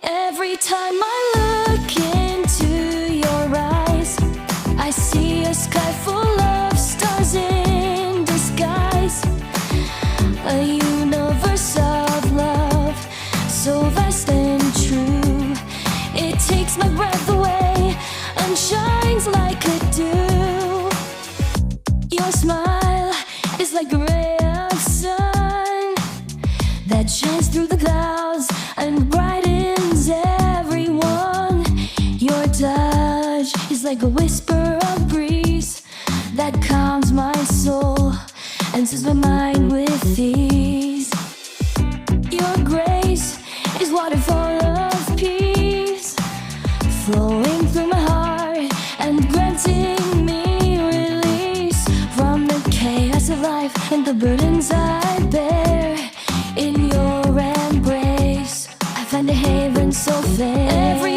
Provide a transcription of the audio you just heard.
Every time I look into your eyes, I see a sky full of stars in disguise. A universe of love, so vast and true. It takes my breath away and shines like a dew. Your smile is like a ray of sun that shines through the clouds and brightens everyone. Your touch is like a whisper of breeze that calms my soul and fills my mind with ease. Your grace is waterfall of peace, flowing through my heart and granting me release from the chaos of life and the burdens I bear. In your embrace, I find a haven so fair.